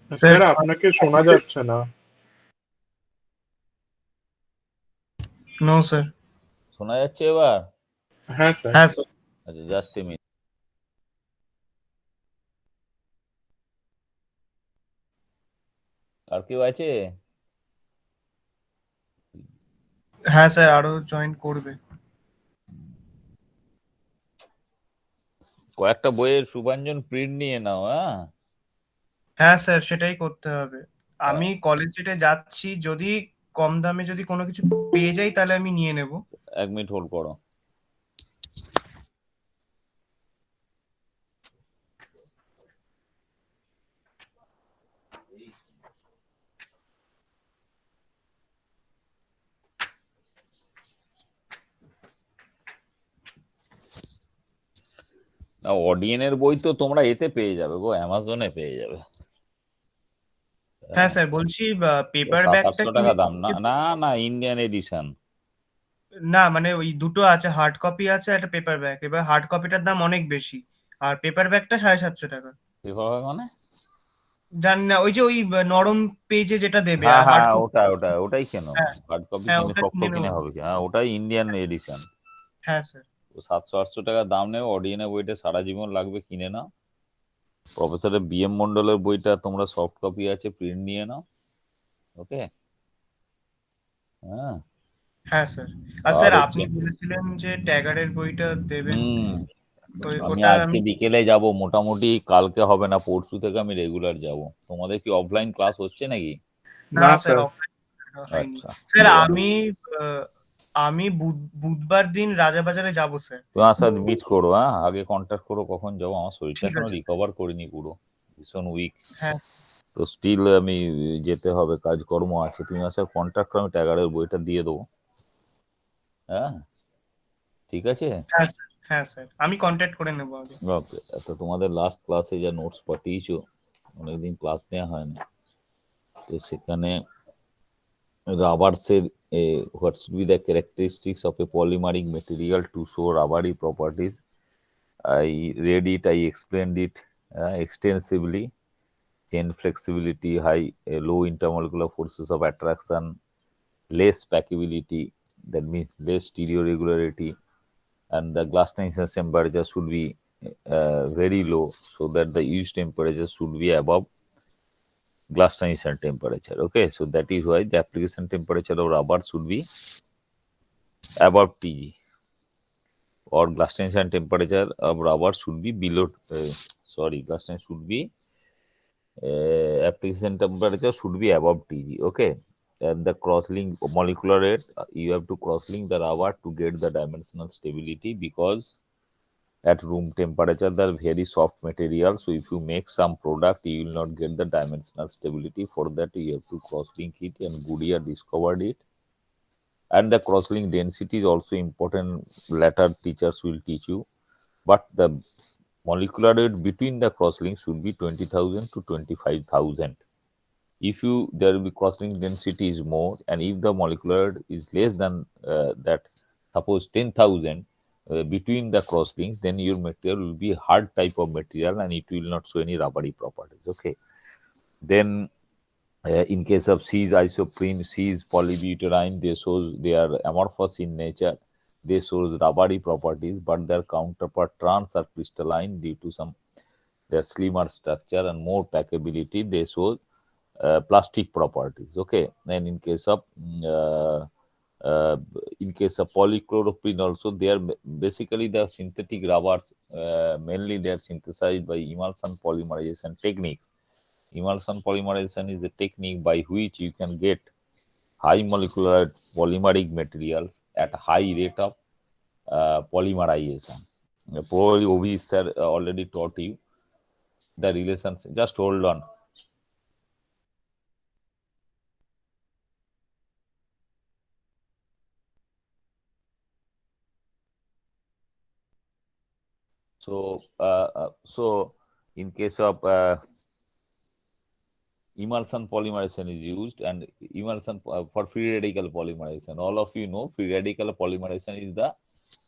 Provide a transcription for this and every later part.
Sir sir আপনাকে শোনা যাচ্ছে না। No sir. শোনা যাচ্ছে এবার? হ্যাঁ স্যার। হ্যাঁ স্যার। আচ্ছা, জাস্ট এ মিনিট। আর কেউ আছে? হ্যাঁ স্যার, আরো জয়েন করবে। কয়েকটা বইয়ের শুভাঞ্জন প্রিন্ট নিয়ে নাও, হ্যাঁ? হ্যাঁ স্যার, সেটাই করতে হবে। আমি কলেজ স্ট্রিটে যাচ্ছি, যদি কম দামে যদি কোনো কিছু পেয়ে যাই তাহলে আমি নিয়ে নেব। 1 মিনিট হোল্ড করো। না, অডিয়েনের বই তো তোমরা এতে পেয়ে যাবে গো, অ্যামাজনে পেয়ে যাবে। হ্যাঁ স্যার, বলছি পেপার ব্যাগটা 700-800 কি টাকা দাম। না না না, ইন্ডিয়ান এডিশন। না, মানে ওই দুটো আছে, হার্ড কপি আছে, একটা পেপার ব্যাগ। এবার হার্ড কপিটার দাম অনেক বেশি, আর পেপার ব্যাগটা 750 টাকা। কিভাবে মানে? জানি না, ওই যে ওই নরম পেজে যেটা দেবে, হ্যাঁ আর হার্ড হ্যাঁ, কপি। ওটাই কেন? হ্যাঁ। হার্ড কপি হ্যাঁ, কিনে ওটা শক্ত কিনে কিনে নেবো। হবে কি? হ্যাঁ, ওটাই ইন্ডিয়ান এডিশন। হ্যাঁ স্যার। 700-800 টাকা দাম নেবে। অডিয়েনের বইটা সারা জীবন লাগবে, কিনে নাও। প্রফেসরের বিএম মন্ডলের বইটা তোমরা সফট কপি আছে, প্রিন্ট নিয়ে নাও। ওকে। হ্যাঁ। হ্যাঁ স্যার। আর আর স্যার, হচ্ছে, আপনি বলেছিলেন যে ট্যাগারের বইটা দেবেন। হুম, আমি ওটা আজকে আমি। বিকেলে যাব মোটামুটি। কালকে হবে না, পরশু থেকে আমি রেগুলার যাব। তোমাদের কি অফলাইন ক্লাস হচ্ছে নাকি? না না স্যার, স্যার। অফলাইন হয়নি। আচ্ছা। স্যার, এবার আমি বুধবার দিন রাজাবাজারে যাব স্যার। তোমার সাথে মিট করো, হ্যাঁ, আগে কন্ট্যাক্ট করো কখন যাবো। আমার শরীরটা ঠিক এখনো আছে স্যার। রিকভার করিনি পুরো, ভীষণ উইক। হ্যাঁ। তো স্টিল আমি যেতে হবে, কাজকর্ম আছে। তুমি আমার সাথে কন্ট্যাক্ট করো, আমি ট্যাগারের বইটা দিয়ে দেবো। হ্যাঁ, ঠিক আছে। হ্যাঁ স্যার। হ্যাঁ স্যার, আমি কন্ট্যাক্ট করে নেবো আগে। ওকে। তো তোমাদের লাস্ট ক্লাসে যা নোটস পাঠিয়েছো, অনেকদিন ক্লাস নেওয়া হয় না, তো সেখানে রাবারসের what should be the characteristics of a polymeric material to show rubbery properties. I read it, I explained it extensively. Chain flexibility, low intermolecular forces of attraction, less packability, that means less stereo regularity, and the glass tension temperature should be very low, so that the use temperature should be above glass transition temperature. Okay, so that is why the application temperature of rubber should be above TG, or glass transition temperature of rubber should be below. Glass transition should be application temperature should be above TG. Okay, and the cross-link molecular rate, you have to cross-link the rubber to get the dimensional stability, because at room temperature they're very soft material. So if you make some product, you will not get the dimensional stability. For that, you have to cross-link it, and Goodyear discovered it. And the cross-link density is also important. Later teachers will teach you, but the molecular weight between the crosslinks should be 20,000 to 25,000. If you there will be crosslink density is more, and if the molecular weight is less than that, suppose 10,000 between the crosslinks, then your material will be hard type of material, and it will not show any rubbery properties. Okay. Then in case of C's isoprene, C's polybutadiene, they are amorphous in nature. They shows rubbery properties, but their counterpart trans are crystalline due to some their slimmer structure and more packability. They show plastic properties. Okay, and uh, in case of polychloroprene also, they are basically the synthetic rubbers. Mainly, they are synthesized by emulsion polymerization techniques. Emulsion polymerization is the technique by which you can get high molecular polymeric materials at high rate of polymerization. Probably Ovi sir already taught you the relations. Just hold on. So in case of emulsion polymerization is used, and emulsion for free radical polymerization. All of you know free radical polymerization is the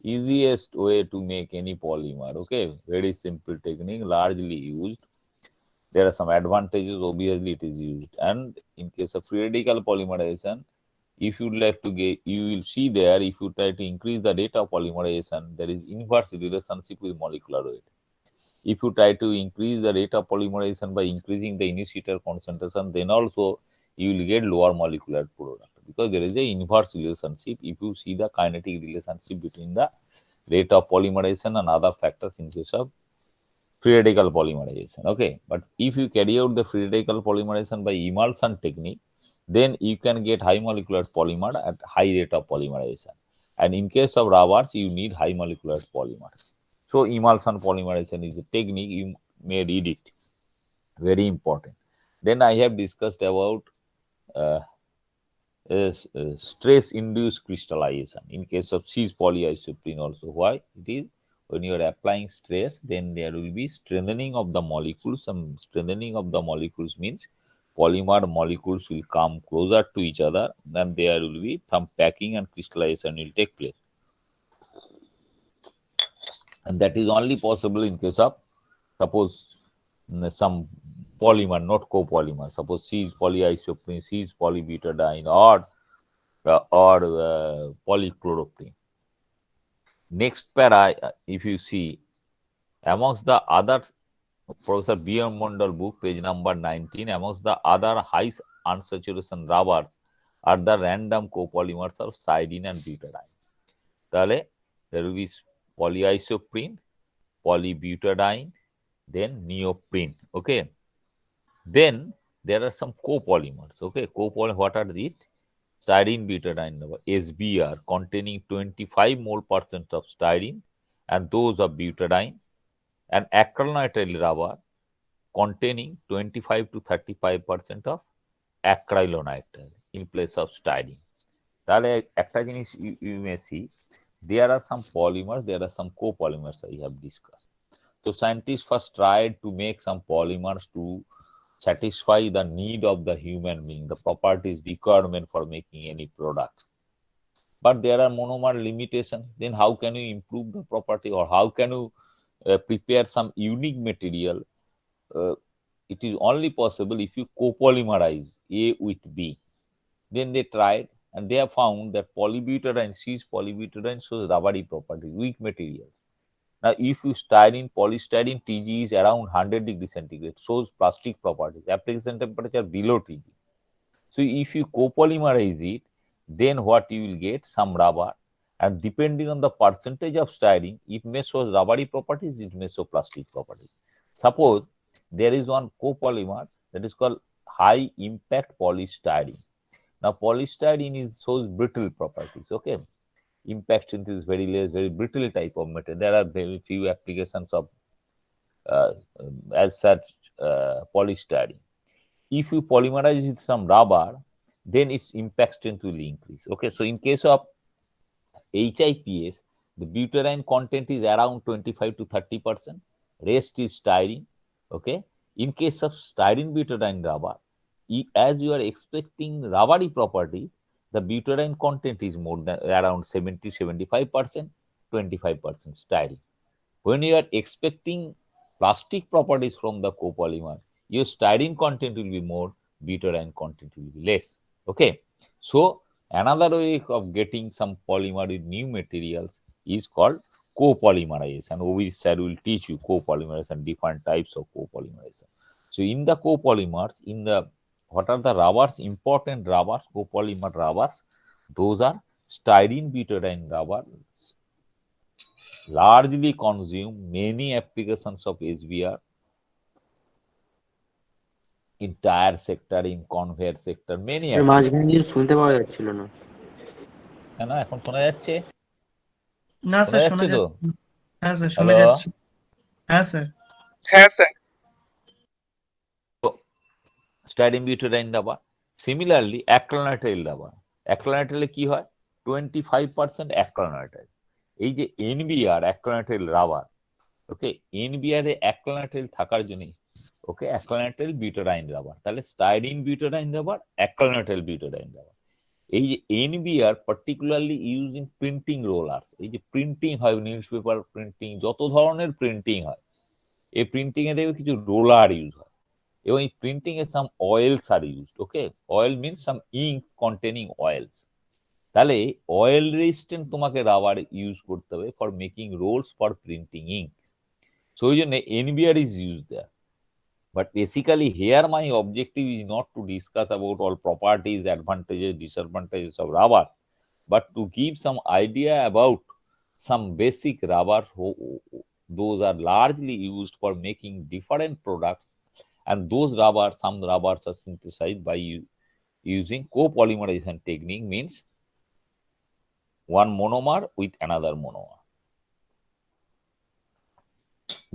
easiest way to make any polymer. Okay, very simple technique, largely used. There are some advantages, obviously it is used. And in case of free radical polymerization, if you like to get, you will see there, if you try to increase the rate of polymerization, there is inverse relationship with molecular weight. If you try to increase the rate of polymerization by increasing the initiator concentration, then also you will get lower molecular product, because there is a inverse relationship. If you see the kinetic relationship between the rate of polymerization and other factors in case of free radical polymerization. Okay, but if you carry out the free radical polymerization by emulsion technique, then you can get high molecular polymer at high rate of polymerization. And in case of rubbers, you need high molecular polymer. So emulsion polymerization is a technique, you may read it. Very important. Then I have discussed about uh, stress induced crystallization in case of cis polyisoprene also. Why? It is when you are applying stress, then there will be strengthening of the molecules. Some strengthening of the molecules means polymer molecules will come closer to each other, then there will be some packing and crystallization will take place. And that is only possible in case of, suppose, some polymer, not copolymer. Suppose cis polyisoprene, cis polybutadiene, or polychloroprene. Next para, if you see, amongst the other, Professor B. M. Mondal book, page number 19, amongst the other high unsaturation rubbers are the random copolymers of styrene and butadiene. Tale, there will be polyisoprene, polybutadiene, then neoprene. Okay. Then there are some copolymers. Okay, what are these? Styrene butadiene rubber, SBR, containing 25 mole percent of styrene, and those of butadiene, and acrylonitrile rubber containing 25 to 35% of acrylonitrile in place of styrene. তাহলে একটা জিনিস you may see, there are some polymers, there are some copolymers I have discussed. So scientists first tried to make some polymers to satisfy the need of the human being, the properties requirement for making any products. But there are monomer limitations. Then how can you improve the property, or how can you prepare some unique material? It is only possible if you copolymerize A with B. Then they tried, and they have found that polybutadiene, cis polybutadiene, shows rubbery properties, weak material. Now, if you styrene, polystyrene, Tg is around 100 degrees centigrade, shows plastic properties, application temperature below Tg. So, if you copolymerize it, then what you will get? Some rubber, and depending on the percentage of styrene, it may show rubbery properties, it may show plastic properties. Suppose there is one copolymer that is called high impact polystyrene. Now, polystyrene shows brittle properties. Okay, impact strength is very less, very brittle type of material. There are very few applications of uh, as such polystyrene. If you polymerize with some rubber, then its impact strength will increase. Okay, so in case of HIPS, the butadiene content is around 25 to 30%. Rest is styrene. Okay, in case of styrene butadiene rubber, as you are expecting rubbery properties, the butadiene content is more than around 70-75%, 25% styrene. When you are expecting plastic properties from the copolymer, your styrene content will be more, butadiene content will be less. Okay, so another way of getting some polymer with new materials is called copolymerization. Which side will teach you copolymerization, different types of copolymerization. So in the copolymers, what are the rubbers, important rubbers, copolymer rubbers? Those are styrene butadiene rubber, largely consume many applications of SBR in tire sector, in conveyor sector, many মাঝখানে কিছু শুনতে পাওয়া যাচ্ছিল না। কেন এখন শোনা যাচ্ছে? না শোনা স্যার, যাচ্ছে শোনা তো? যাচ্ছে। হ্যাঁ স্যার, শুনে হ্যালো, যাচ্ছি। হ্যাঁ স্যার। হ্যাঁ sir. Styrene butadiene rubber. Similarly acrylonitrile rubber, অ্যাক্রিলানাইট্রাইলে কি হয়? 25% অ্যাক্রিলানাইট্রাইল। এই যে NBR acrylonitrile rubber, okay, NBR এ অ্যাক্রিলানাইট্রাইল থাকার জন্য, ওকে, অ্যাক্রিলানাইট্রাইল বিউটাডাইন রাবার। তাহলে styrene butadiene rubber, acrylonitrile butadiene rubber. এই যে NBR particularly use in printing rollers, এই যে প্রিন্টিং হয়, নিউজ পেপার প্রিন্টিং, যত ধরনের প্রিন্টিং হয়, এই প্রিন্টিং এ দেখবে কিছু রোলার ইউজ হয়। এবং এই প্রিন্টিং এ some oils are used, okay? Oil means some ink containing oils. তাহলে অয়েল রেজিস্ট্যান্ট তোমাকে রাবার ইউজ করতে হবে for making rolls for printing ink. So ওই জন্য NBR is use there. But basically here my objective is not to discuss about all properties, advantages, disadvantages of rubber, but to give some idea about some basic rubber. Those are largely used for making different products, and those rubber, some rubbers are synthesized by using copolymerization technique, means one monomer with another monomer.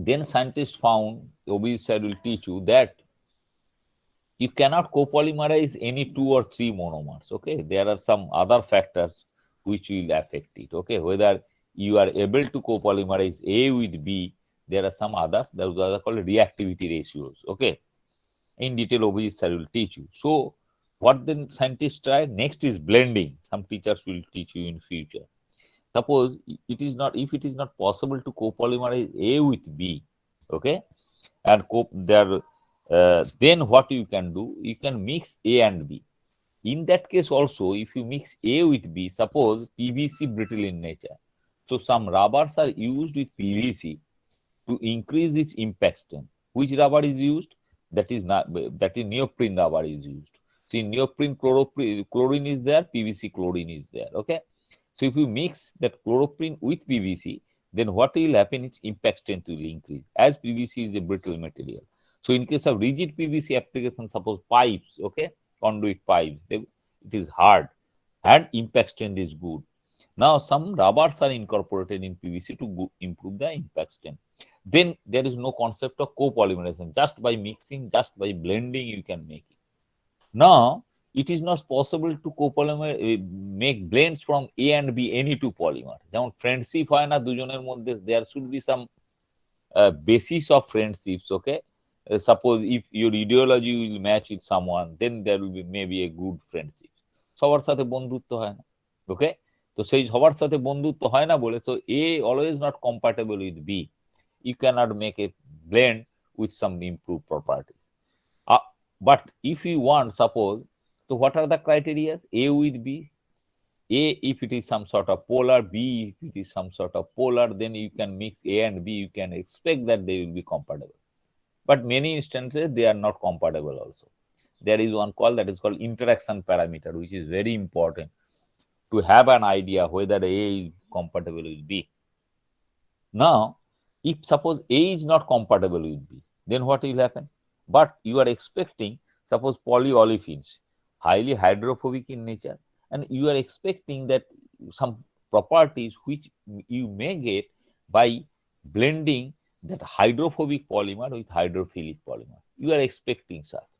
Then scientists found, Obi's side will teach you, that you cannot copolymerize any 2 or 3 monomers, okay? There are some other factors which will affect it, okay? Whether you are able to copolymerize A with B, there are some others, those are called reactivity ratios, okay? In detail, Obi sir will teach you. So what then scientists try next is blending. Some teachers will teach you in future. Suppose it is not, if it is not possible to copolymerize A with B, okay, and then what you can do, you can mix A and B. In that case also, if you mix A with B, suppose PVC brittle in nature, so some rubbers are used with PVC to increase its impact strength. Which rubber is used? That is not, that is neoprene rubber is used. See, neoprene chlorine is there, PVC chlorine is there, okay? So if you mix that chloroprene with PVC, then what will happen is impact strength will increase, as PVC is a brittle material. So in case of rigid PVC application, suppose pipes, okay, conduit pipes, it is hard and impact strength is good. Now some rubbers are incorporated in PVC to improve the impact strength. Then there is no concept of copolymerization. Just by mixing, just by blending, you can make it. Now it is not possible to make blends from A and B any two polymer. যেমন friendship হয় না দুজনের মধ্যে, there should be some basis of friendships, okay? Suppose if your ideology will match with someone, then there will be maybe a good friendship. সবার সাথে বন্ধুত্ব হয় না, okay? তো সেই সবার সাথে বন্ধুত্ব হয় না বলে, so A always not compatible with B. You cannot make a blend with some improved properties. But if you want, suppose, so what are the criteria? A with B. A, if it is some sort of polar, B, if it is some sort of polar, then you can mix A and B, you can expect that they will be compatible. But many instances, they are not compatible also. There is one called, that is called interaction parameter, which is very important to have an idea whether A is compatible with B. Now, if suppose A is not compatible with B, then what will happen? But you are expecting, suppose polyolefins, highly hydrophobic in nature, and you are expecting that some properties which you may get by blending that hydrophobic polymer with hydrophilic polymer. You are expecting such.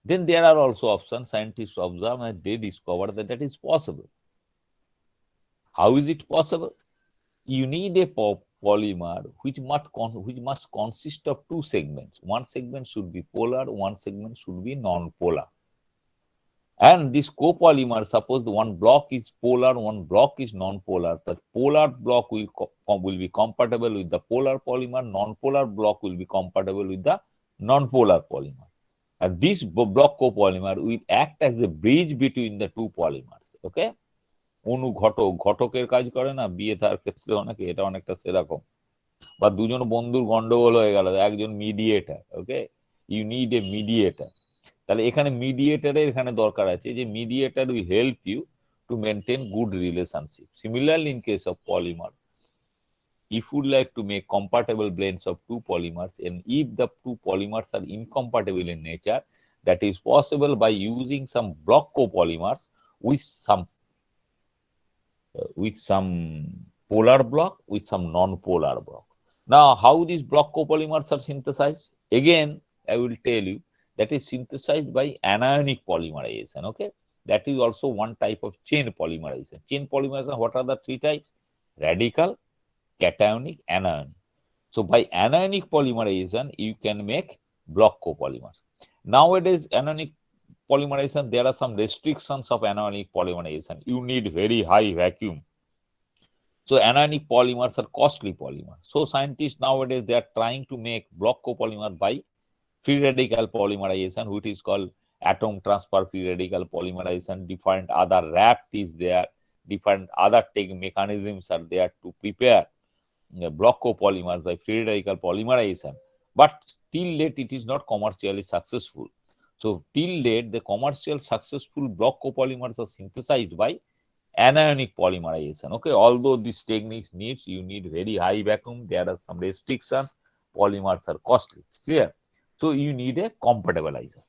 Then there are also options. Scientists observe and they discover that that is possible. How is it possible? You need a polymer which must consist of 2 segments. One segment should be polar, one segment should be non-polar. And this copolymer, suppose the one block is polar, one block is non-polar, that polar block will be compatible with the polar polymer, non-polar block will be compatible with the non-polar polymer. And this block copolymer will act as a bridge between the 2 polymers, okay? ঘটকের কাজ করে না বিয়ে তার ক্ষেত্রে, অনেকে এটা অনেকটা সেরকম, বা দুজন বন্ধুর গন্ডগোল হয়ে গেল, একজন mediator, okay? You need a mediator. তাহলে এখানে মিডিয়েটারের এখানে দরকার আছে, যে mediator will help you to maintain good relationship. Similarly in case of polymer, if you would like to make compatible blends of 2 polymers, and if the 2 polymers are incompatible in nature, that is possible by using some block copolymers with some polar block, with some non-polar block. Now, how these block copolymers are synthesized? Again, I will tell you, that is synthesized by anionic polymerization, okay? That is also one type of chain polymerization. Chain polymerization, what are the 3 types? Radical, cationic, anionic. So by anionic polymerization, you can make block copolymers. Nowadays, anionic polymerization, there are some restrictions of anionic polymerization. You need very high vacuum. So anionic polymers are costly polymers. So scientists nowadays, they are trying to make block copolymer by free radical polymerization, which is called atom transfer free radical polymerization. Different other RAPT is there, different other mechanisms are there to prepare block copolymers by free radical polymerization, but till date it is not commercially successful. So till date the commercial successful block copolymers are synthesized by anionic polymerization. Okay, although this techniques you need very high vacuum, there are some restrictions, polymers are costly, clear? So you need a compatibilizer.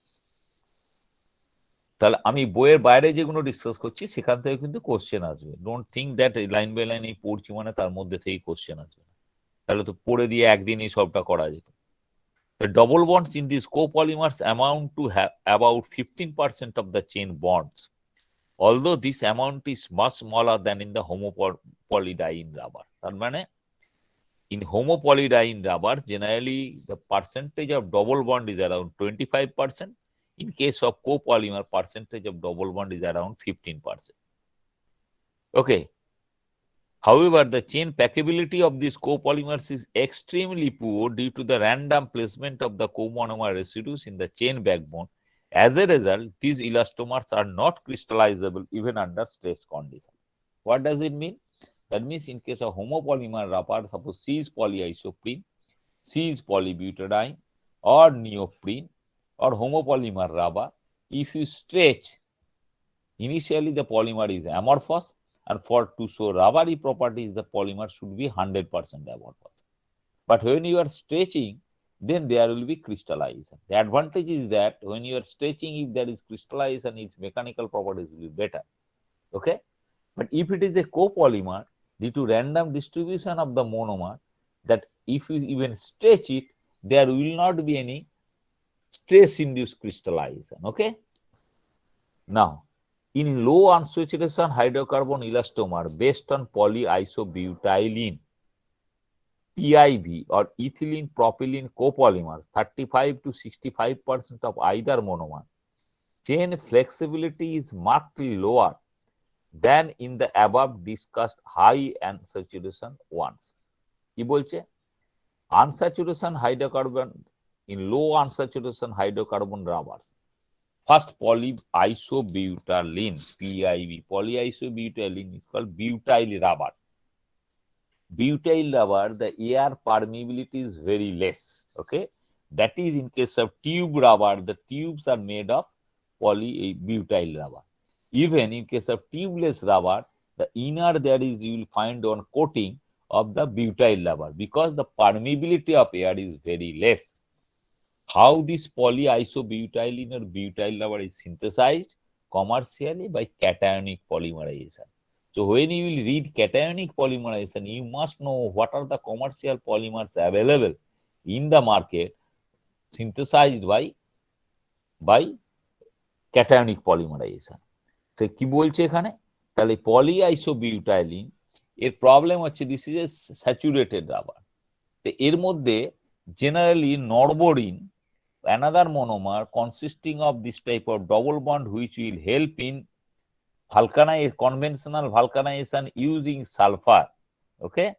তাহলে আমি বইয়ের বাইরে যেগুলো discuss করছি সেখান থেকে কিন্তু question আসবে, don't think that line by line এই পড়ছি মানে তার মধ্যে থেকেই কোশ্চেন আসবে, তাহলে তো পড়ে দিয়ে একদিনই সবটা করা যেত। The double bonds in these copolymers amount to have about 15% of the chain bonds, although this amount is much smaller than in the homopolyidiene rubber. তার মানে in homopolyidiene rubber generally the percentage of double bond is around 25%. In case of copolymer, percentage of double bond is around 15%. Okay. However, the chain packability of these copolymers is extremely poor due to the random placement of the comonomer residues in the chain backbone. As a result, these elastomers are not crystallizable even under stress condition. What does it mean? That means in case of homopolymer rubber, suppose C is polyisoprene, C is polybutadiene or neoprene, or homopolymer rubber, if you stretch, initially the polymer is amorphous, and for to show rubbery properties, the polymer should be 100% amorphous. But when you are stretching, then there will be crystallization. The advantage is that when you are stretching, if there is crystallization, its mechanical properties will be better. Okay? But if it is a copolymer, due to random distribution of the monomer, that if you even stretch it, there will not be any stress-induced crystallization. Okay. Now, in low unsaturation hydrocarbon elastomer based on polyisobutylene, PIV or ethylene propylene copolymers, 35 to 65% of either monomer, chain flexibility is markedly lower than in the above discussed high unsaturation ones. কি বলছে? Unsaturation hydrocarbon, in low unsaturation hydrocarbon rubbers, first polyisobutylene, PIV, polyisobutylene is called butyl rubber. Butyl rubber, the air permeability is very less. Okay, that is in case of tube rubber, the tubes are made of polybutyl rubber. Even in case of tubeless rubber, the inner there is you will find one coating of the butyl rubber because the permeability of air is very less. How this polyisobutylene or butyl rubber is synthesized commercially by cationic polymerization. So when you will read cationic polymerization, you must know what are the commercial polymers available in the market synthesized by cationic polymerization. So কি বলছে এখানে? তাহলে polyisobutylene এর problem হচ্ছে this is a saturated rubber. তো এর মধ্যে generally নরবোরিন, another monomer consisting of this type of double bond which will help in conventional vulcanization using sulfur. Okay,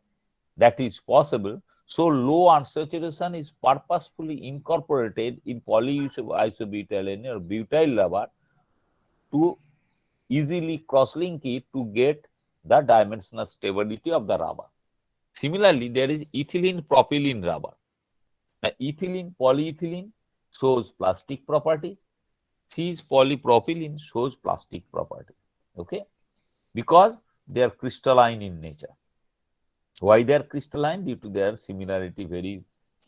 that is possible. So low unsaturation is purposefully incorporated in polyisobutylene or butyl rubber to easily cross-link it to get the dimensional stability of the rubber. Similarly, there is ethylene propylene rubber. Now, ethylene polyethylene shows plastic properties. C is polypropylene shows plastic properties. Okay, because they are crystalline in nature. Why they are crystalline? Due to their similarity, very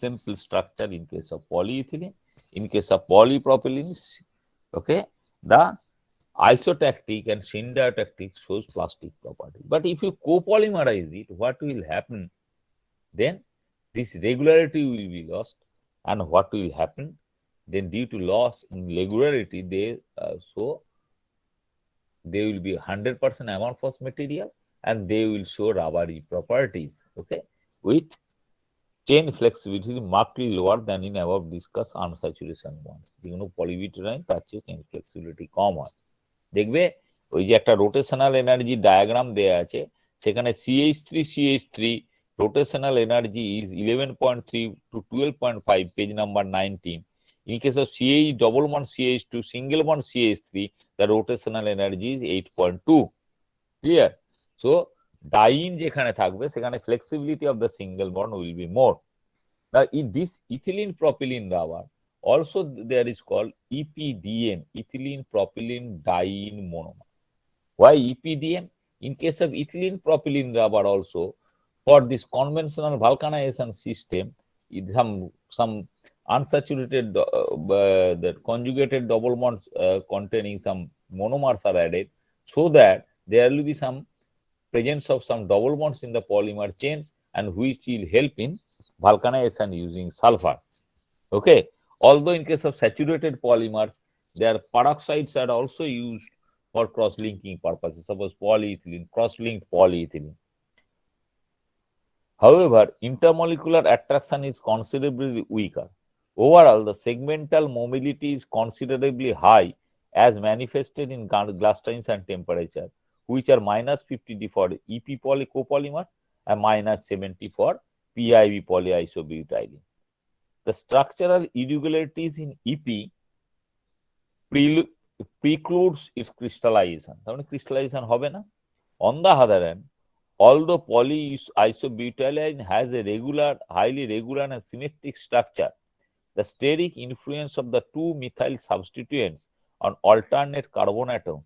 simple structure in case of polyethylene. In case of polypropylene, okay, the isotactic and syntactic shows plastic property. But if you copolymerize it, what will happen? Then this regularity will be lost, and what will happen? Then due to loss in regularity, they will be 100% amorphous material, and they will show rubbery properties. Okay, with chain flexibility markedly lower than in above discussed unsaturation ones. Polybutadiene তার চেয়ে chain flexibility কম হয়। দেখবে ওই যে একটা rotational energy diagram দেয়া আছে, সেখানে CH3 rotational energy is 11.3 to 12.5, page number 19. In case of CH double bond CH2 single bond CH3, the rotational energy is 8.2. Clear? So diene যেখানে থাকবে সেখানে flexibility of the single bond will be more. Now in this ethylene propylene rubber also there is called EPDM, ethylene propylene diene monomer. Why EPDM? In case of ethylene propylene rubber also, for this conventional vulcanization system, some unsaturated the conjugated double bonds containing some monomers are added, so that there will be some presence of some double bonds in the polymer chains, and which will help in vulcanization using sulfur. Okay. Although in case of saturated polymers, their peroxides are also used for cross-linking purposes. Suppose polyethylene, cross-linked polyethylene. However, intermolecular attraction is considerably weaker. Overall, the segmental mobility is considerably high as manifested in glass strains and temperature, which are -50 for EP poly copolymers and -70 for PIB polyisobutylene. The structural irregularities in EP precludes its crystallization. তাহলে crystallization হবে না. On the other hand, although polyisobutylene has a highly regular and symmetric structure, the steric influence of the two methyl substituents on alternate carbon atoms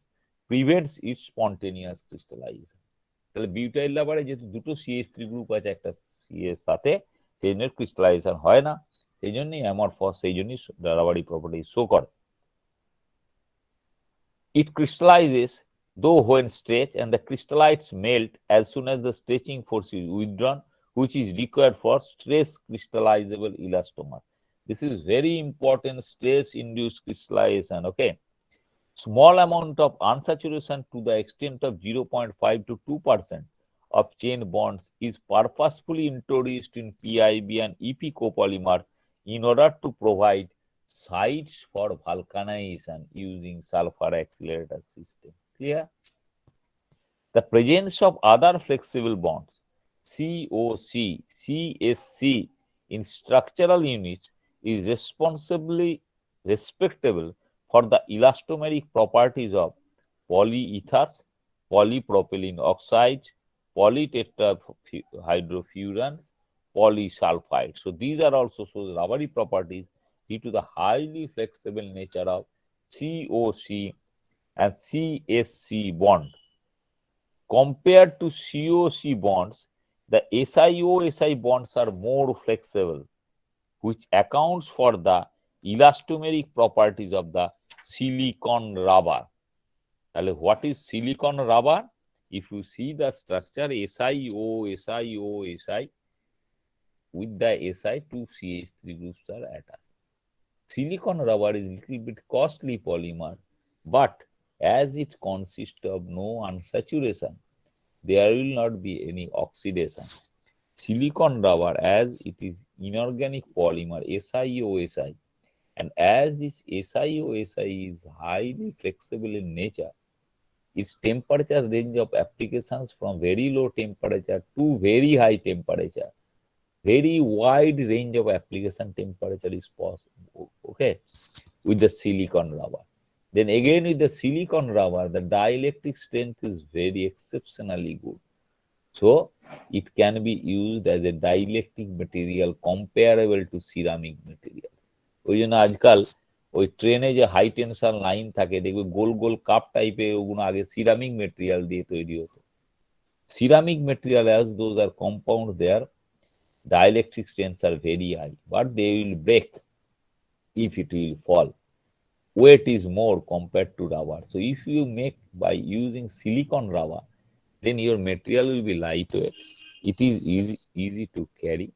prevents its spontaneous crystallization. তাহলে butyl রাবারে যেহেতু দুটো CH3 group আছে একটা CH সাথে, সেই জন্য crystallisation হয় না, সেই জন্যই অ্যামরফস, সেই জন্যই রাবারি প্রপার্টি শো করে। It crystallizes though when stretched, and the crystallites melt as soon as the stretching force is withdrawn, which is required for stress crystallizable elastomer. This is very important, stress induced crystallization. Okay. Small amount of unsaturation to the extent of 0.5 to 2% of chain bonds is purposefully introduced in PIB and EP copolymers in order to provide sites for vulcanization using sulfur accelerator system. Clear? The presence of other flexible bonds, COC, CSC, in structural units is respectable for the elastomeric properties of polyethers, polypropylene oxides, polytetrahydrofurans, polysulfides. So these are also rubbery properties due to the highly flexible nature of COC and CSC bond. Compared to COC bonds, the SiO-Si bonds are more flexible, which accounts for the elastomeric properties of the silicon rubber. What is silicon rubber? If you see the structure SiO-Si, with the Si, two CH3 groups are attached. Silicon rubber is a little bit costly polymer, but as it consists of no unsaturation, there will not be any oxidation. Silicon rubber, as it is inorganic polymer SiO-Si, and as this SiO-Si is highly flexible in nature, its temperature range of applications from very low temperature to very high temperature, very wide range of application temperature is possible, okay, with the silicon rubber. Then again with the silicon rubber, the dielectric strength is very exceptionally good. So it can be used as a dielectric material comparable to ceramic material. ওই জন্য আজকাল ওই ট্রেনে যে high tension line থাকে দেখবে গোল গোল cup টাইপের, ওগুলো আগে সিরামিক মেটেরিয়াল দিয়ে তৈরি হতো। Ceramic material, as those are compound, their dielectric strengths are very high, but they will break if it will fall. Weight is more compared to rubber. So if you make by using silicon rubber, then your material will be lightweight. It is easy to carry.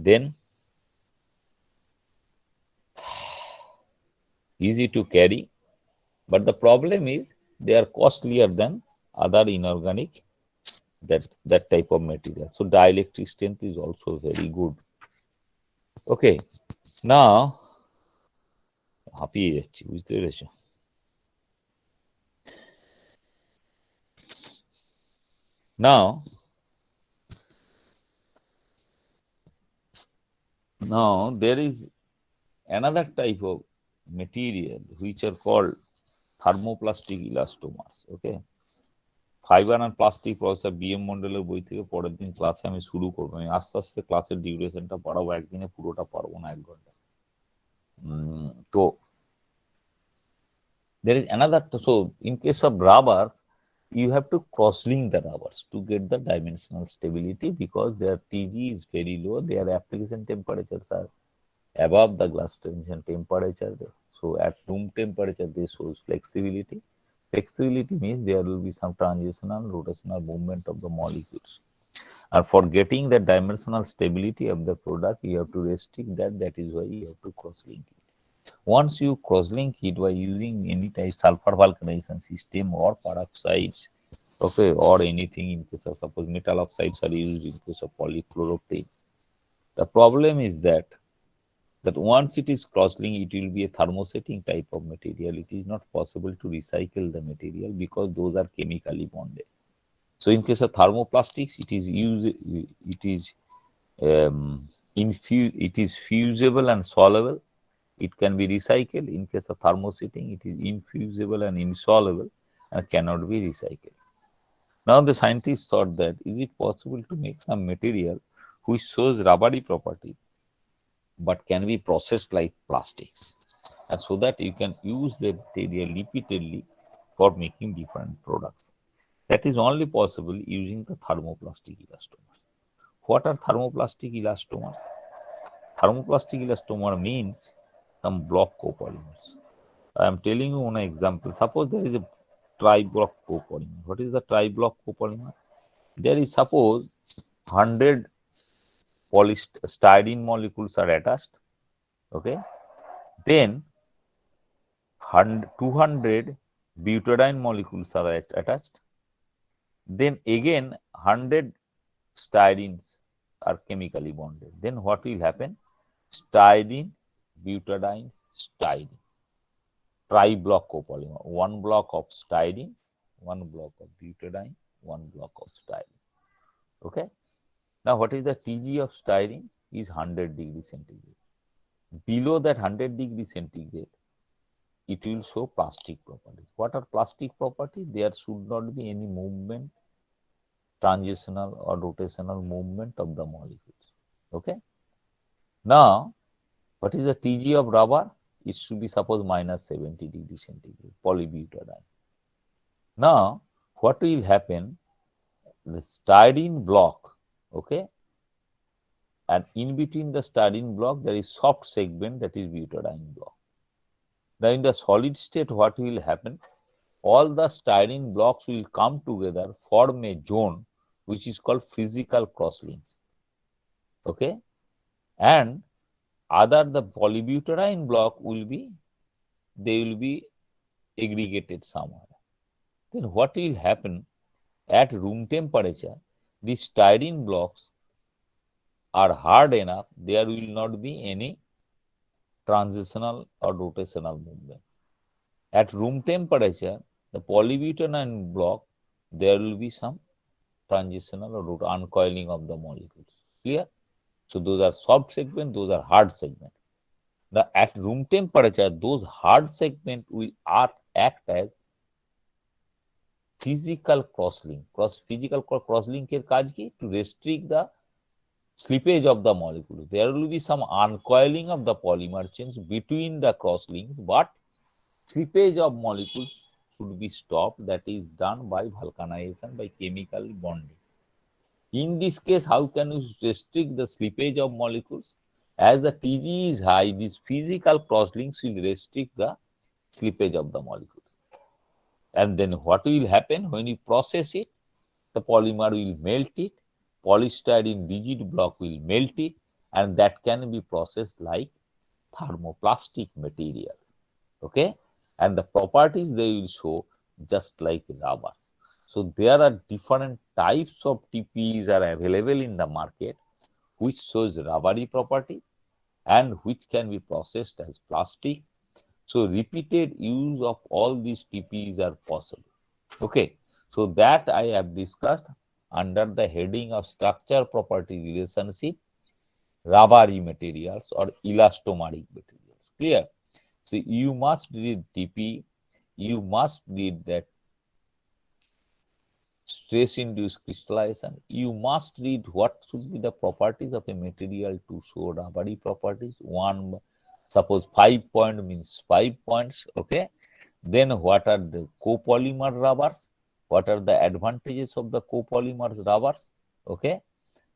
Then easy to carry, but the problem is they are costlier than other inorganic that type of material. So dielectric strength is also very good. Okay, now হাঁপিয়ে যাচ্ছি, বুঝতে পেরেছো? Now there is another type of material which are called thermoplastic elastomers. Okay, fibre and plastic professor BM মন্ডলের বই থেকে পরের দিন ক্লাসে আমি শুরু করবো। আমি আস্তে আস্তে ক্লাসের ডিউরেশনটা বাড়াবো, একদিনে পুরোটা পারবো না, 1 ঘন্টা। তো there is another, so in case of rubber you have to cross link the rubbers to get the dimensional stability because their TG is very low, their application temperatures are above the glass transition temperature. So at room temperature they shows flexibility. Flexibility means there will be some transitional rotational movement of the molecules, and for getting the dimensional stability of the product you have to restrict that. That is why you have to cross link it. Once you cross-link it by using any type sulfur vulcanization system or peroxides, okay, or anything in case of suppose metal oxides are used in case of polychloroprene, the problem is that once it is cross-linked, it will be a thermosetting type of material. It is not possible to recycle the material because those are chemically bonded. So in case of thermoplastics, it is used, it is fusible and soluble. It can be recycled. In case of thermosetting, it is infusible and insoluble and cannot be recycled. Now the scientists thought that is it possible to make some material which shows rubbery property but can be processed like plastics, and so that you can use the material repeatedly for making different products. That is only possible using the thermoplastic elastomers. What are thermoplastic elastomers? Thermoplastic elastomer means some block copolymers. I am telling you one example. Suppose there is a tri-block copolymer. What is the tri-block copolymer? There is suppose 100 polystyrene molecules are attached. Okay, then 200 butadiene molecules are attached. Then again 100 styrenes are chemically bonded. Then what will happen? Styrene, butadiene, styrene, tri-block copolymer. 1 block of styrene, 1 block of butadiene, 1 block of styrene. Okay. Now what is the TG of styrene? Is 100 degrees centigrade. Below that 100 degrees centigrade, it will show plastic properties. What are plastic properties? There should not be any movement, transitional or rotational movement of the molecules. Okay. Now, what is the TG of rubber? It should be suppose minus 70 degrees centigrade, polybutadiene. Now, what will happen? The styrene block, okay, and in between the styrene block there is soft segment, that is butadiene block. Now in the solid state what will happen? All the styrene blocks will come together, form a zone which is called physical crosslinks. Okay, and other the polybutadiene block will be, they will be aggregated somewhere. Then what will happen? At room temperature, these styrene blocks are hard enough, there will not be any transitional or rotational movement. At room temperature, the polybutadiene block, there will be some transitional or uncoiling of the molecules. Clear? So those are soft segments, those are hard segments. Now at room temperature, those hard segments will act as physical crosslink. Physical crosslink এর কাজ কি? To restrict the slippage of the molecule. There will be some uncoiling of the polymer chains between the crosslinks, but slippage of molecules should be stopped. That is done by vulcanization, by chemical bonding. In this case, how can you restrict the slippage of molecules? As the TG is high, these physical crosslinks will restrict the slippage of the molecules. And then what will happen when you process it? The polymer will melt it, polystyrene rigid block will melt it, and that can be processed like thermoplastic materials. Okay, and the properties they will show just like rubber. So there are different types of TPs are available in the market which shows rubbery properties and which can be processed as plastic. So repeated use of all these TPs are possible. Okay, so that I have discussed under the heading of structure property relationship, rubbery materials or elastomeric materials. metals. Clear? So you must read DP, you must read that stress induced crystallization. You must read what should be the properties of a material to show rubbery properties. One, suppose 5 point means 5 points, okay? Then what are the copolymer rubbers? What are the advantages of the copolymer rubbers? Okay.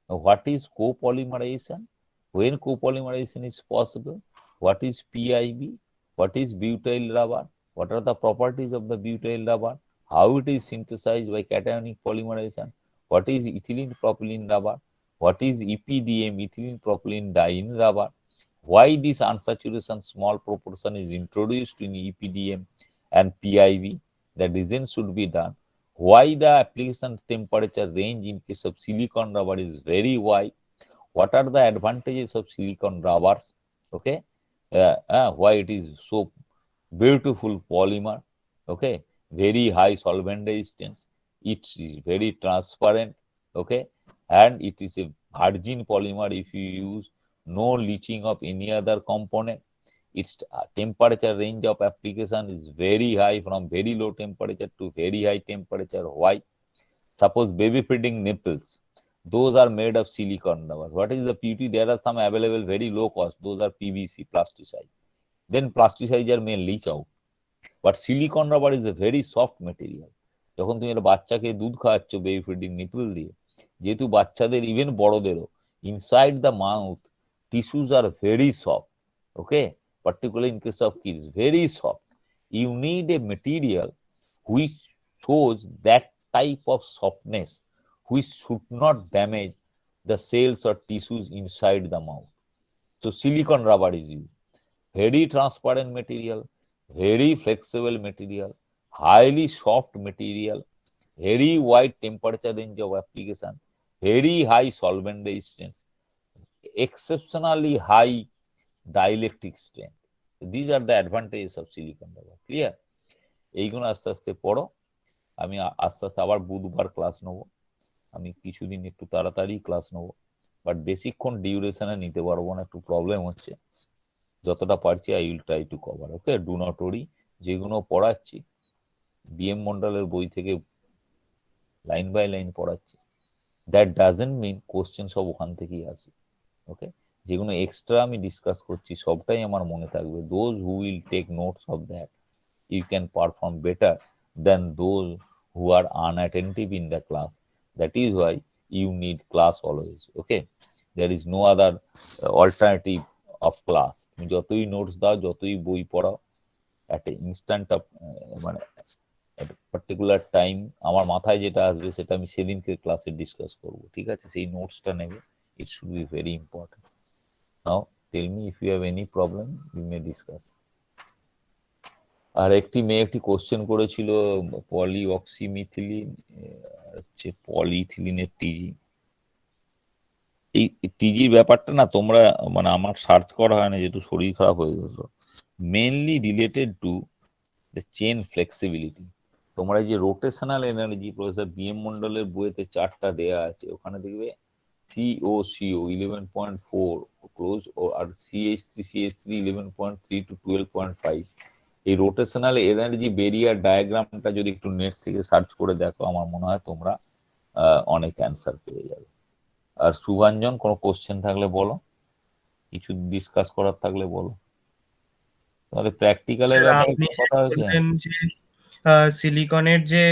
Now, what is copolymerization? When copolymerization is possible? What is PIB? What is butyl rubber? What are the properties of the butyl rubber? How it is synthesized by cationic polymerization? What is ethylene propylene rubber? What is EPDM, ethylene propylene diene rubber? Why this unsaturation small proportion is introduced in EPDM and PIB? The reason should be done. Why the application temperature range in case of silicon rubber is very wide? What are the advantages of silicon rubbers? Okay, why it is so beautiful polymer? Okay, very high solvent resistance. It is very transparent. Okay, and it is a virgin polymer if you use, no leaching of any other component. Its temperature range of application is very high, from very low temperature to very high temperature. Why? Suppose baby feeding nipples, those are made of silicon rubber. What is the PT? There are some available very low cost. Those are PVC, plasticized. Then plasticizer may leach out. But silicon rubber is a very soft material. যখন তুমি একটা বাচ্চাকে দুধ খাওয়াচ্ছ baby feeding nipple দিয়ে, যেহেতু বাচ্চাদের even বড়দেরও inside the mouth tissues are very soft, okay, particularly in case of kids, very soft. You need a material which shows that type of softness which should not damage the cells or tissues inside the mouth. So silicon rubber is used. Very transparent material, very flexible material, highly soft material, very wide temperature range of application, very high solvent resistance, exceptionally high dielectric strength. These are the advantages of silicon rubber. Clear? এইগুলো আস্তে আস্তে পড়ো। আমি আস্তে আস্তে আবার বুধবার class নেবো। আমি কিছুদিন একটু তাড়াতাড়ি ক্লাস নেবো, বাট বেশিক্ষণ ডিউরেশনে নিতে পারবো না, একটু প্রবলেম হচ্ছে। যতটা পারছি I will try to cover. Okay, do not ওরি। যেগুলো পড়াচ্ছি বিএম মন্ডলের বই থেকে লাইন বাই লাইন পড়াচ্ছি, দ্যাট ডাজেন্ট মিন কোশ্চেন সব ওখান থেকেই আসে। ওকে, যেগুলো এক্সট্রা আমি ডিসকাস করছি সবটাই আমার মনে থাকবে। Those who will take notes of that, you can perform better than those who are unattentive in the class. That is why you need class always. Okay, there is no other alternative of class. তুমি যতই notes দাও, যতই বই পড়াও, at an instant of মানে at a particular time আমার মাথায় যেটা আসবে সেটা আমি সেদিনকে ক্লাসে ডিসকাস করব। ঠিক আছে, সেই নোটসটা নেবে। It should be very important. Now tell me if you have any problem, we may discuss. আর একটি মেয়ে একটি কোশ্চেন করেছিল পলিঅক্সিমিথিলিন হচ্ছে পলিইথিলিনের টিজি। এই টিজির ব্যাপারটা না তোমরা মানে আমার সার্চ করা হয় না, যেহেতু শরীর খারাপ হয়ে গেল। Mainly related to the chain flexibility. তোমরা যে রোটেশনাল এনার্জি প্রফেসর বিএম মন্ডলের বইয়েতে চারটা দেয়া আছে, ওখানে দেখবে COCO 11.4 close R CH3 11.3 to 12.5। এই রোটেশনাল এনার্জি বেরিয়ার ডায়াগ্রামটা যদি একটু নেট থেকে সার্চ করে দেখো, আমার মনে হয় তোমরা অনেক অ্যান্সার পেয়ে যাবে। আর সুভাঞ্জন, কোনো কোশ্চেন থাকলে বলো, কিছু ডিসকাস করার থাকলে বলো। তোমাদের প্র্যাকটিক্যালের ব্যাপারে কথা হয়েছে? সিলিকনের যে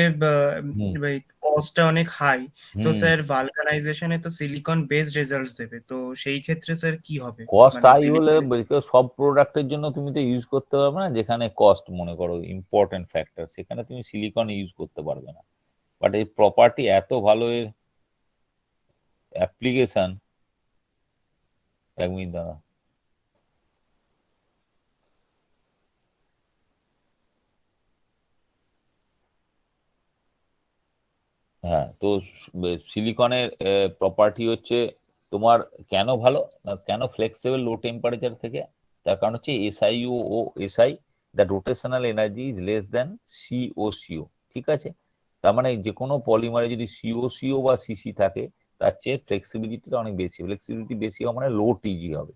কস্টটা অনেক হাই, তো স্যার ভালকানাইজেশনে তো সিলিকন বেসড রেজাল্টস দেবে, তো সেই ক্ষেত্রে স্যার কি হবে? কস্ট হাই হলে সব প্রোডাক্টের জন্য তুমি তো ইউজ করতে পারবে না। যেখানে কস্ট মনে করো ইম্পর্টেন্ট ফ্যাক্টর, সেখানে তুমি সিলিকন ইউজ করতে পারবে না। বাট এই প্রপার্টি এত ভালো, এর অ্যাপ্লিকেশন। এক মিনিট দাঁড়া। হ্যাঁ, তো সিলিকনের প্রপার্টি হচ্ছে তোমার কেন ভালো, কেন ফ্লেক্সিবল লো টেম্পারেচার থেকে, তার কারণ হচ্ছে SiO ও SI, that rotational energy is less than COCO। ঠিক আছে, তার মানে যে কোনো পলিমারে যদি COCO বা CC থাকে, তার চেয়ে ফ্লেক্সিবিলিটিটা অনেক বেশি। ফ্লেক্সিবিলিটি বেশি হওয়া মানে লো টিজি হবে।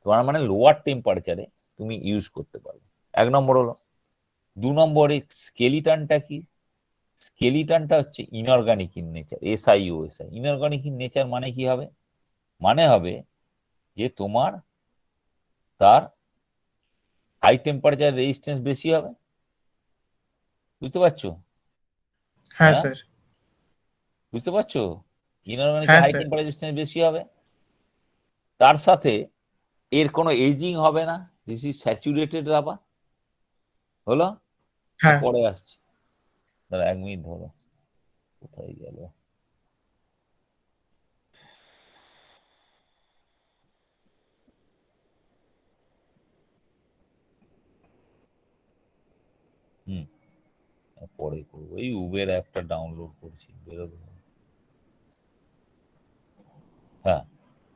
তোমার মানে লোয়ার টেম্পারেচারে তুমি ইউজ করতে পারবে। 1 নম্বর হলো। 2 নম্বরে স্কেলিটনটা কি? স্কেলিটনটা হচ্ছে inorganic in nature, SiO. Inorganic in nature মানে কি হবে? মানে হবে যে তোমার তার হাই টেম্পারেচার রেজিস্ট্যান্স বেশি হবে। বুঝতে পারছো? হ্যাঁ হ্যাঁ স্যার। বুঝতে পারছো? ইনঅর্গানিক হ্যাঁ হাই স্যার। টেম্পারেচার রেজিস্ট্যান্স বেশি হবে। তার সাথে এর কোনো এজিং হবে না। This is saturated rubber. হলো? হ্যাঁ। পরে আসছি, দাঁড়া 1 মিনিট ধরো। কোথায় গেল? হুম, পরে করবো। এই উবের অ্যাপটা ডাউনলোড করছি, বেরোবে। হ্যাঁ,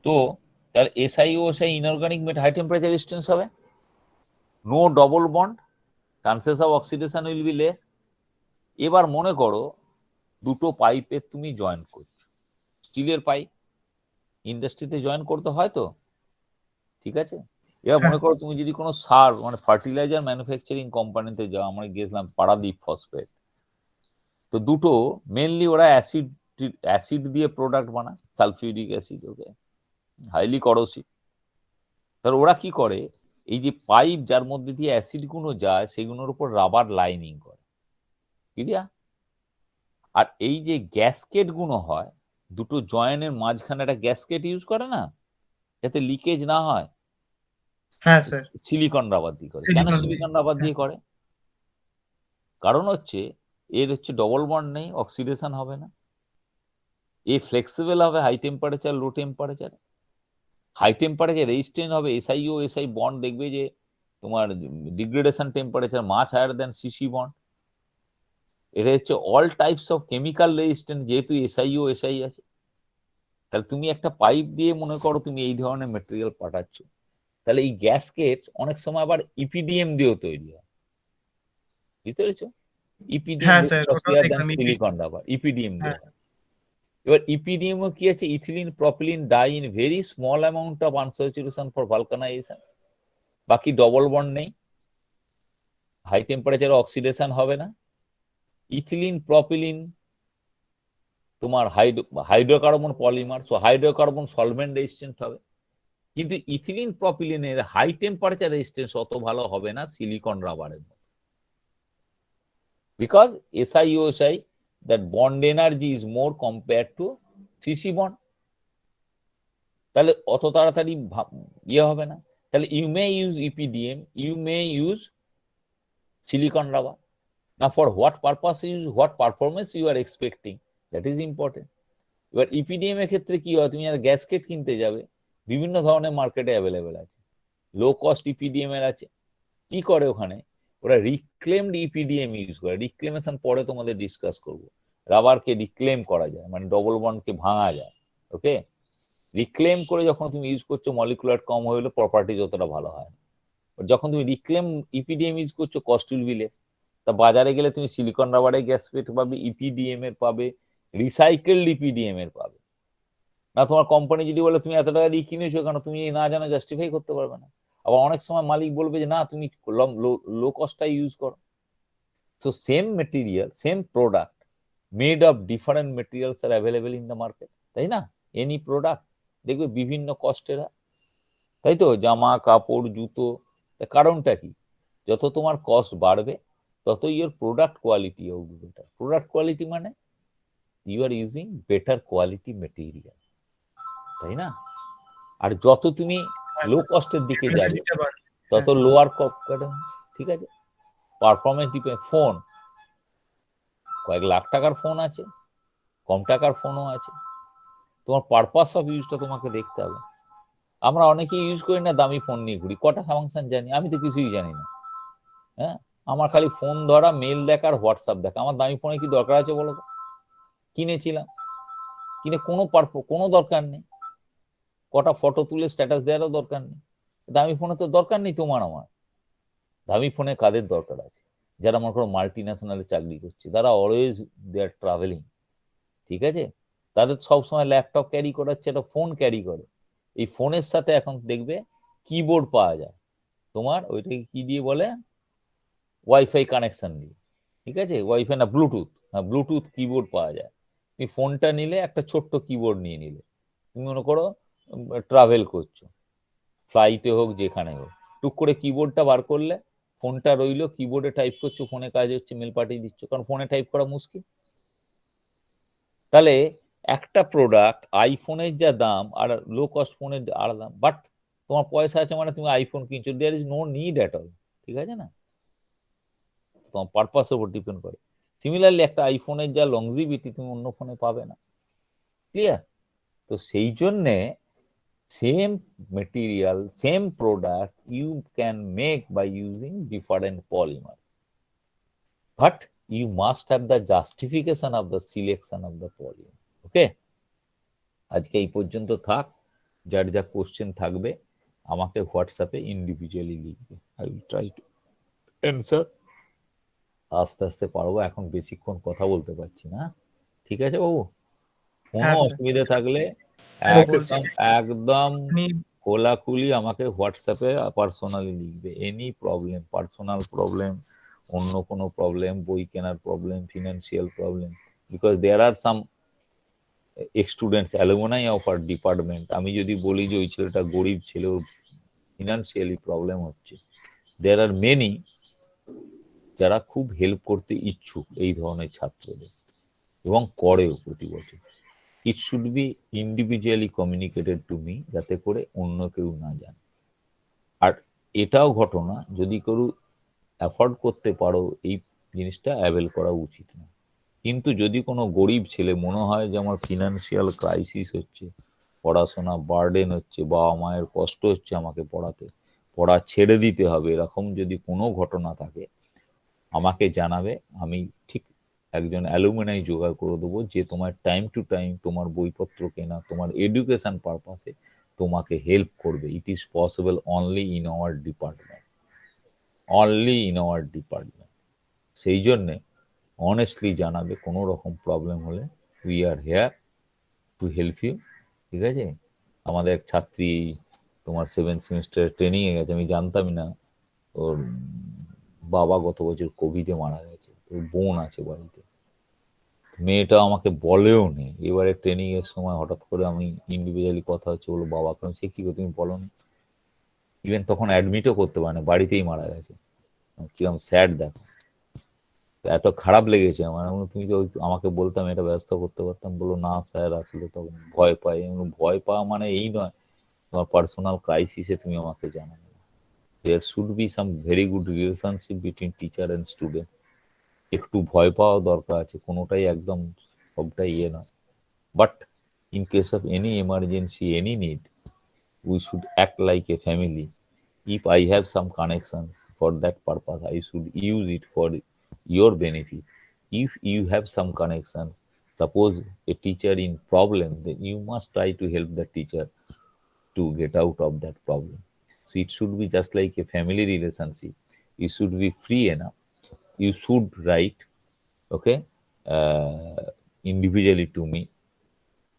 তো তাহলে SiO ইনঅর্গানিক মেট হাই টেম্পারেচার রেজিস্ট্যান্স হবে। No double bond, chances of oxidation will be less. এবার মনে করো দুটো পাইপের তুমি জয়েন করছো, স্টিলের পাইপ, ইন্ডাস্ট্রিতে জয়েন করতে হয় তো, ঠিক আছে? এবার হ্যাঁ। মনে করো তুমি যদি কোনো সার মানে ফার্টিলাইজার ম্যানুফ্যাকচারিং কোম্পানিতে যাও, আমরা গেছিলাম পারাদীপ ফসফেট, তো দুটো মেনলি ওরা অ্যাসিড দিয়ে প্রোডাক্ট বানায়, সালফিউরিক অ্যাসিড, ওকে, হাইলি করোসিভ। তাহলে ওরা কি করে, এই যে পাইপ যার মধ্যে দিয়ে অ্যাসিড গুলো যায় সেগুলোর উপর রাবার লাইনিং করে, ক্লিয়ার? আর এই যে গ্যাসকেট গুলো হয়, দুটো জয়েনের মাঝখানে একটা গ্যাসকেট ইউজ করে না, যাতে লিকেজ না হয়, হ্যাঁ স্যার। সিলিকন রাবার দিয়ে করে। কেন সিলিকন দিয়ে। সিলিকন রাবার হ্যাঁ। দিয়ে করে? কারণ হচ্ছে এর হচ্ছে ডবল বন্ড নেই, অক্সিডেশন হবে না, এ ফ্লেক্সিবল হবে high temperature low temperature. High temperature resistant হবে। SiO বন্ড দেখবে যে তোমার degradation temperature much higher than C C bond. এটা হচ্ছে all types of chemical resistant, যেহেতু SiO আছে। তাহলে তুমি একটা পাইপ দিয়ে মনে করো তুমি এই ধরনের মেটেরিয়াল পাঠাচ্ছ, তাহলে এই গ্যাসকেট অনেক সময় আবার ইপিডিএম দিয়েও তৈরি হয়, বুঝতে পেরেছো? ইপিডিএম হ্যাঁ বেশি স্যার, ওটাও কস্টলিয়ার দেন দেখলাম সিলিকন রাবার, ইপিডিএম হ্যাঁ। দিয়ে হয়। এবার ইপিডিএমও কি আছে? Ethylene propylene diene in very small amount of unsaturation for vulcanization. বাকি ডবল বন্ড নেই, হাই টেম্পারেচারে অক্সিডেশন হবে না। ইথিলিন প্রপিলিন তোমার hydrocarbon polymer, so hydrocarbon solvent resistant হবে। কিন্তু ইথিলিন প্রপিলিনের হাই টেম্পারেচার রেজিস্ট্যান্স অত ভালো হবে না সিলিকন রাবারের মতো, because SiO that bond energy is more compared to CC bond। তাহলে অত তাড়াতাড়ি ইয়ে হবে না। তাহলে you may use EPDM, you may use silicone rubber. না for what purpose use, what performance you are expecting, that is important. এবার EPDM এর ক্ষেত্রে কি হয়, তুমি আর গ্যাসকেট কিনতে যাবে, বিভিন্ন ধরনের মার্কেটে অ্যাভেলেবেল আছে, লো কস্ট ইপিডিএম এর আছে। কি করে ওখানে, ওরা রিক্লেমড ইপিডিএম ইউজ করে। রিক্লেমেশন পরে তোমাদের ডিসকাস করবো। রাবারকে রিক্লেম করা যায়, মানে ডবল বন্ডকে ভাঙা যায়, ওকে। রিক্লেম করে যখন তুমি ইউজ করছো, মলিকুলার কম হলে প্রপার্টি যতটা ভালো হয় না। যখন তুমি রিক্লেম ইপিডিএম ইউজ করছো, কস্ট উইল বি লেস। তা বাজারে গেলে তুমি সিলিকন রাবারের গ্যাসকেট পাবে, ইপিডিএম এর পাবে, রিসাইকেলড ইপিডিএম এর পাবে। না তোমার কোম্পানি যদি বলে তুমি এত টাকা দিয়ে কিনেছো কেন, তুমি না জানো জাস্টিফাই করতে পারবে না। আবার অনেক সময় মালিক বলবে যে না তুমি লো কস্টটা ইউজ করো। তো same material, same product, made of different materials are available in the market, তাই না? এনি প্রোডাক্ট দেখবে বিভিন্ন কস্টের, তাই তো? জামা কাপড় জুতো। কারণটা কি? যত তোমার কস্ট বাড়বে তত ইওর প্রোডাক্ট কোয়ালিটি হবে বেটার। প্রোডাক্ট কোয়ালিটি মানে you are using better quality material, তাই না? আর যত তুমি লো কস্টের দিকে যাবে দিতে পারে। তত লোয়ার কস্ট, ঠিক আছে? Performance depend. ফোন, কয়েক লাখ টাকার ফোন আছে, কম টাকার ফোনও আছে, তোমার পারপাস অফ ইউজটা তোমাকে দেখতে হবে। আমরা অনেকেই ইউজ করি না, দামি ফোন নিয়ে ঘুরি, কটা ফাংশন জানি? আমি তো কিছুই জানি না। হ্যাঁ, আমার খালি ফোন ধরা, মেল দেখা আর হোয়াটসঅ্যাপ দেখা। আমার দামি ফোনে কি দরকার আছে বলো তো? কিনেছিলাম, কিনে কোনো দরকার নেই। কটা ফটো তুলে স্ট্যাটাস দেওয়ারও দরকার নেই। দামি ফোনে তো দরকার নেই তোমার আমার। দামি ফোনে কাদের দরকার আছে? যারা মনে করো মাল্টি ন্যাশনালে চাকরি করছে, তারা অলওয়েজ দে আর ট্রাভেলিং, ঠিক আছে? তাদের সবসময় ল্যাপটপ ক্যারি করাচ্ছে, একটা ফোন ক্যারি করে। এই ফোনের সাথে এখন দেখবে কিবোর্ড পাওয়া যায়, তোমার ওইটাকে কি দিয়ে বলে, ওয়াইফাই কানেকশন দিয়ে, ঠিক আছে, ওয়াইফাই না ব্লুটুথ, হ্যাঁ ব্লুটুথ কিবোর্ড পাওয়া যায়। তুমি ফোনটা নিলে একটা ছোট্ট কিবোর্ড নিয়ে নিলে, তুমি মনে করো ট্রাভেল করছো, ফ্লাইটে হোক যেখানে হোক, টুক করে কিবোর্ডটা বার করলে, ফোনটা রইলো, কিবোর্ডে টাইপ করছো, ফোনে কাজ হচ্ছে, মেল পাঠিয়ে দিচ্ছ, কারণ ফোনে টাইপ করা মুশকিল। তাহলে একটা প্রোডাক্ট, আইফোনের যা দাম আর লো কস্ট ফোনের আলাদা দাম, বাট তোমার পয়সা আছে মানে তুমি আইফোন কিনছো, there is no need at all, ঠিক আছে না, তোমার পারপাসের উপর ডিপেন্ড করে। সিমিলারলি একটা আইফোনের যা লংজিভিটি তুমি অন্য ফোনে পাবে না, ক্লিয়ার? তো সেই জন্যে same material, same product you can make by using different polymer, but you must have the justification of the selection of the polymer. Okay, আজকে এই পর্যন্ত থাক। যার যা কোশ্চেন থাকবে আমাকে হোয়াটসঅ্যাপে ইন্ডিভিজুয়ালি লিখবে, I will try to answer. আস্তে আস্তে পারবো, এখন বেশিক্ষণ কথা বলতে পারছি না, ঠিক আছে বাবু? কোনো হ্যাঁ স্যার, অসুবিধা থাকলে Okay, বলছি একদম একদম আপনি খোলাখুলি আমাকে হোয়াটসঅ্যাপে পার্সোনালি লিখবে, এনি প্রবলেম, পার্সোনাল প্রবলেম, অন্য কোনো প্রবলেম, বই কেনার problem, financial problem, because there are some students alumni of our department. আমি যদি বলি যে ওই ছেলেটা গরিব ছেলে, ওর ফিনান্সিয়ালি প্রবলেম হচ্ছে, দেয়ার আর মেনি যারা খুব হেল্প করতে ইচ্ছুক এই ধরনের ছাত্রদের, এবং করেও প্রতি বছর। It should be individually communicated to me, যাতে করে অন্য কেউ না জানে। আর এটাও ঘটনা, যদি কেউ অ্যাফোর্ড করতে পারো এই জিনিসটা অ্যাভেল করা উচিত না। কিন্তু যদি কোনো গরিব ছেলে মনে হয় যে আমার ফিনান্সিয়াল ক্রাইসিস হচ্ছে, পড়াশোনা বার্ডেন হচ্ছে, বাবা মায়ের কষ্ট হচ্ছে আমাকে পড়াতে, পড়া ছেড়ে দিতে হবে, এরকম যদি কোনো ঘটনা থাকে আমাকে জানাবে, আমি ঠিক একজন অ্যালুমিনাই জোগাড় করে দেবো, যে তোমার টাইম টু টাইম তোমার বইপত্র কেনা, তোমার এডুকেশন পারপাসে তোমাকে হেল্প করবে। It is possible only in our department, only in our department. সেই জন্যে অনেস্টলি জানাবে, কোনো রকম প্রবলেম হলে we are here to help you, ঠিক আছে? আমাদের এক ছাত্রী তোমার 7th সেমিস্টার ট্রেনিংয়ে গেছে, আমি জানতামই না, ওর বাবা গত বছর কোভিডে মারা গেছে, ওর বোন আছে বাড়িতে, মেয়েটা আমাকে বলেও নি, এবারে ট্রেনিং এর সময় হঠাৎ করে আমি ইন্ডিভিজুয়ালি কথা হচ্ছে, বলো বাবা কেন, সে কি গো তুমি বলো নি, ইভেন তখন অ্যাডমিটও করতে পারে না, বাড়িতেই মারা গেছে। কিরকম স্যাড দেখো, এত খারাপ লেগেছে আমার। আমি বললাম, তুমি তো আমাকে বলতাম এটা ব্যস্ত করতে পারতাম, বলো না স্যার আসলে তখন ভয় পাই। আমি বললাম, ভয় পাওয়া মানে এই নয়, তোমার পার্সোনাল ক্রাইসিসে তুমি আমাকে জানাবে। There should be some very good relationship between teacher and student. একটু ভয় পাওয়া দরকার আছে, কোনোটাই একদম সবটাই ইয়ে নয়, but in case of any emergency, any need, we should act like a family. If I have some connections for that purpose, I should use it for your benefit. If you have some connections, suppose a teacher in problem, then you must try to help the teacher to get out of that problem. So it should be just like a family relationship. You should be free enough. You should write, okay, individually to me.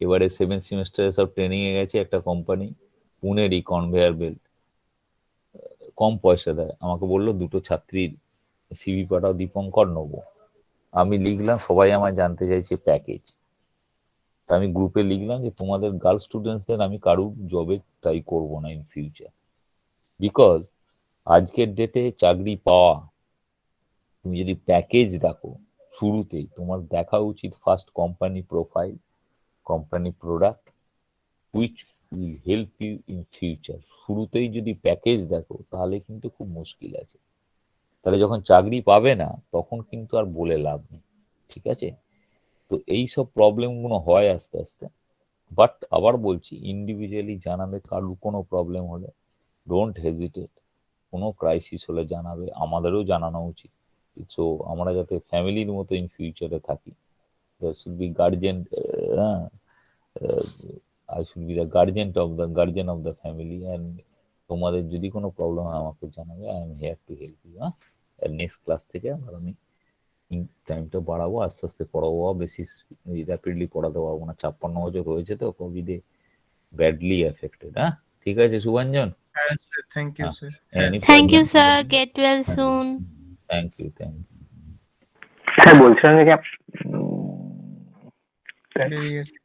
এবারে 7th সেমিস্টারে সব training এ গেছে একটা company, পুনেরই, conveyor belt, কম পয়সা দেয়। আমাকে বললো দুটো ছাত্রীর সিভি পাঠাও, দীপঙ্কর নেবো। আমি লিখলাম, সবাই আমার জানতে চাইছে প্যাকেজ, তা আমি গ্রুপে লিখলাম যে তোমাদের গার্ল স্টুডেন্টসদের আমি কারুর জবে ট্রাই করবো না ইন ফিউচার, বিকজ আজকের ডেটে চাকরি পাওয়া, তুমি যদি প্যাকেজ দেখো শুরুতেই, তোমার দেখা উচিত first company profile, company product, which will help you in future. শুরুতেই যদি প্যাকেজ দেখো তাহলে কিন্তু খুব মুশকিল আছে, তাহলে যখন চাকরি পাবে না তখন কিন্তু আর বলে লাভ নেই, ঠিক আছে? তো এই সব প্রবলেমগুলো হয় আস্তে আস্তে, বাট আবার বলছি ইন্ডিভিজুয়ালি জানাবে, কারোর কোনো প্রবলেম হলে ডোন্ট হেজিটেট, কোনো ক্রাইসিস হলে জানাবে, আমাদেরও জানানো উচিত। সো আমরা যাতে ফ্যামিলির মতো ইন ফিউচারে থাকি, there should be guardian, I should be the guardian of the family, and তোমাদের যদি কোনো প্রবলেম হয় আমাকে জানাবে, I am here to help you. হ্যাঁ, নেক্সট ক্লাস থেকে আবার আমি টাইমটা বাড়াবো, আস্তে আস্তে পড়াবো, বেশি র্যাপিডলি পড়াতে পারবো না, 56 বছর হয়েছে তো কোভিডে ব্যাডলি এফেক্টেড। হ্যাঁ, ঠিক আছে শুভাঞ্জন। হ্যাঁ sir, thank you Ah, sir. any Thank you, problem? sir. Get well soon. Thank you, thank you. Sir বলছিলাম যে বেরিয়ে গেছে।